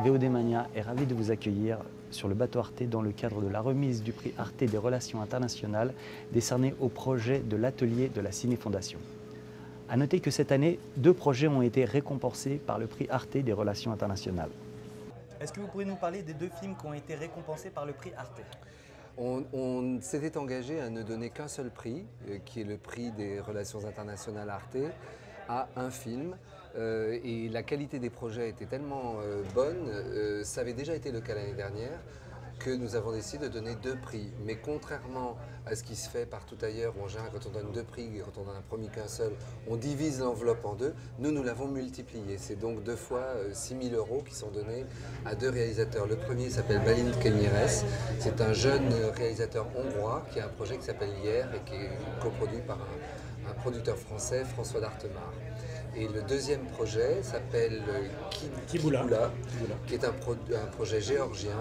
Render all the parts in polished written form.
VOD Mania est ravi de vous accueillir sur le bateau Arte dans le cadre de la remise du prix Arte des Relations Internationales décerné au projet de l'atelier de la Ciné Fondation. A noter que cette année, 2 projets ont été récompensés par le prix Arte des Relations Internationales. Est-ce que vous pourriez nous parler des 2 films qui ont été récompensés par le prix Arte ? On s'était engagé à ne donner qu'un seul prix, qui est le prix des Relations Internationales Arte, à un film. Et la qualité des projets était tellement bonne, ça avait déjà été le cas l'année dernière, que nous avons décidé de donner 2 prix. Mais contrairement à ce qui se fait partout ailleurs, où en général quand on donne 2 prix et quand on n'en a promis qu'un seul, on divise l'enveloppe en 2, nous l'avons multiplié. C'est donc 2 fois 6 000 € qui sont donnés à 2 réalisateurs. Le premier s'appelle Balint Kemires, c'est un jeune réalisateur hongrois qui a un projet qui s'appelle Hier et qui est coproduit par un producteur français, François Dartemar. Et le deuxième projet s'appelle Kiboula, qui est un projet géorgien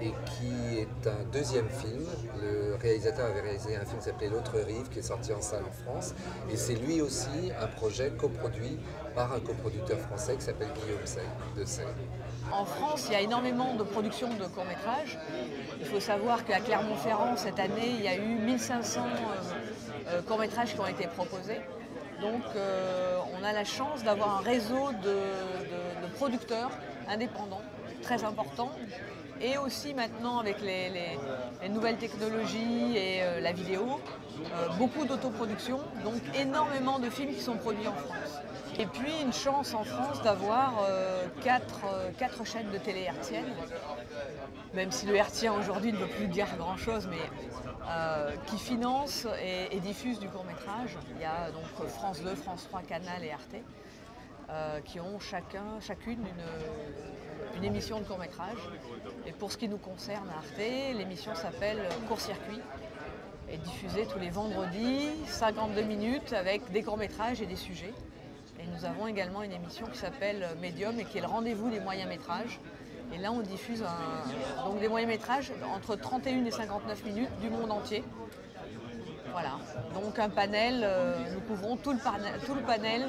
et qui est un 2e film. Le réalisateur avait réalisé un film qui s'appelait L'autre rive, qui est sorti en salle en France. Et c'est lui aussi un projet coproduit par un coproducteur français qui s'appelle Guillaume de Say. En France, il y a énormément de productions de courts-métrages. Il faut savoir qu'à Clermont-Ferrand, cette année, il y a eu 1500 courts-métrages qui ont été proposés. Donc on a la chance d'avoir un réseau de producteurs indépendants très important. Et aussi maintenant avec les nouvelles technologies et la vidéo, beaucoup d'autoproduction, donc énormément de films qui sont produits en France. Et puis une chance en France d'avoir 4 chaînes de télé hertziennes, même si le hertzien aujourd'hui ne veut plus dire grand-chose, mais qui financent et diffusent du court-métrage. Il y a donc France 2, France 3, Canal et Arte, qui ont chacune une émission de court-métrage. Et pour ce qui nous concerne à Arte, l'émission s'appelle Court-Circuit, est diffusée tous les vendredis, 52 minutes avec des courts-métrages et des sujets. Et nous avons également une émission qui s'appelle Medium et qui est le rendez-vous des moyens-métrages. Et là, on diffuse donc des moyens-métrages entre 31 et 59 minutes du monde entier. Voilà, donc un panel, nous couvrons tout le panel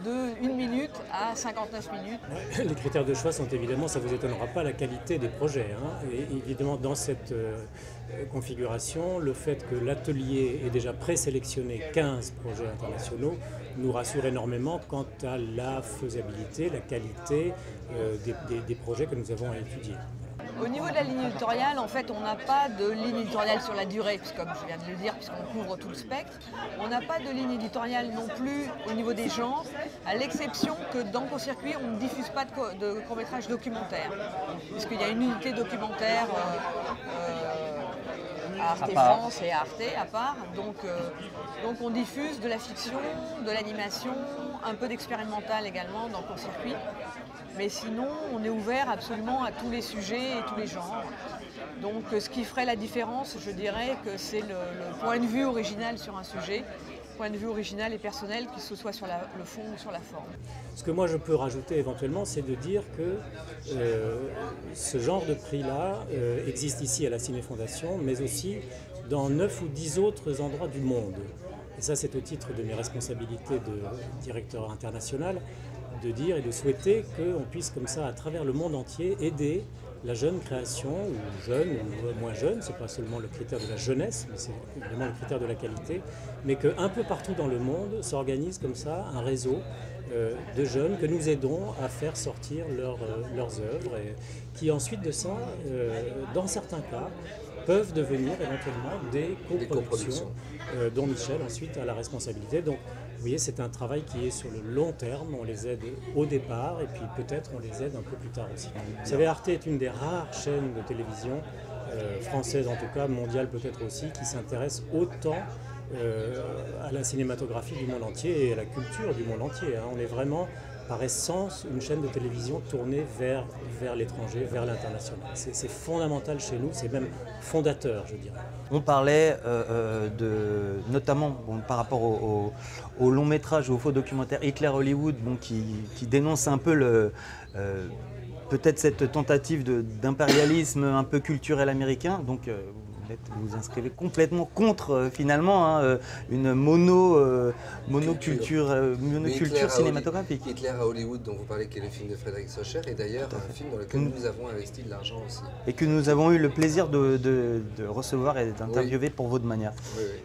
de 1 minute à 59 minutes. Les critères de choix sont évidemment, ça ne vous étonnera pas, la qualité des projets. Et évidemment, dans cette configuration, le fait que l'atelier ait déjà présélectionné 15 projets internationaux nous rassure énormément quant à la faisabilité, la qualité des projets que nous avons à étudier. Au niveau de la ligne éditoriale, en fait, on n'a pas de ligne éditoriale sur la durée, comme je viens de le dire, puisqu'on couvre tout le spectre. On n'a pas de ligne éditoriale non plus au niveau des genres, à l'exception que dans Court-Circuit, on ne diffuse pas de court-métrage documentaire, puisqu'il y a une unité documentaire à Arte France et à Arte à part. Donc on diffuse de la fiction, de l'animation, un peu d'expérimental également dans Court-Circuit. Mais sinon, on est ouvert absolument à tous les sujets et tous les genres. Donc ce qui ferait la différence, je dirais que c'est le point de vue original sur un sujet, point de vue original et personnel, que ce soit sur le fond ou sur la forme. Ce que moi je peux rajouter éventuellement, c'est de dire que ce genre de prix-là existe ici à la Ciné Fondation, mais aussi dans 9 ou 10 autres endroits du monde. Et ça, c'est au titre de mes responsabilités de directeur international, de dire et de souhaiter qu'on puisse comme ça, à travers le monde entier, aider la jeune création, ou jeune ou moins jeune, ce n'est pas seulement le critère de la jeunesse, mais c'est évidemment le critère de la qualité, mais qu'un peu partout dans le monde s'organise comme ça un réseau de jeunes que nous aidons à faire sortir leurs œuvres, et qui ensuite de ça, dans certains cas, peuvent devenir éventuellement des coproductions dont Michel ensuite a la responsabilité. Donc vous voyez, c'est un travail qui est sur le long terme, on les aide au départ et puis peut-être on les aide un peu plus tard aussi. Vous savez, Arte est une des rares chaînes de télévision, française en tout cas, mondiale peut-être aussi, qui s'intéresse autant à la cinématographie du monde entier et à la culture du monde entier. On est vraiment par essence une chaîne de télévision tournée vers l'étranger, vers l'international. C'est fondamental chez nous, c'est même fondateur, je dirais. On parlait notamment par rapport au long métrage, au faux documentaire Hitler Hollywood, qui dénonce un peu peut-être cette tentative d'impérialisme un peu culturel américain. Donc vous vous inscrivez complètement contre finalement une monoculture cinématographique. Hitler à Hollywood, dont vous parlez, qui est le film de Frédéric Socher, est d'ailleurs un film dans lequel nous avons investi de l'argent aussi. Et que nous avons eu le plaisir de recevoir et d'interviewer pour Vaudemania. Oui, oui.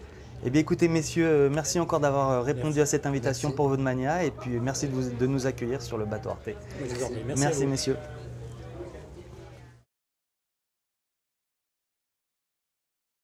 Eh bien écoutez messieurs, merci encore d'avoir répondu à cette invitation pour Vaudemania et puis merci de nous accueillir sur le bateau Arte. Merci messieurs.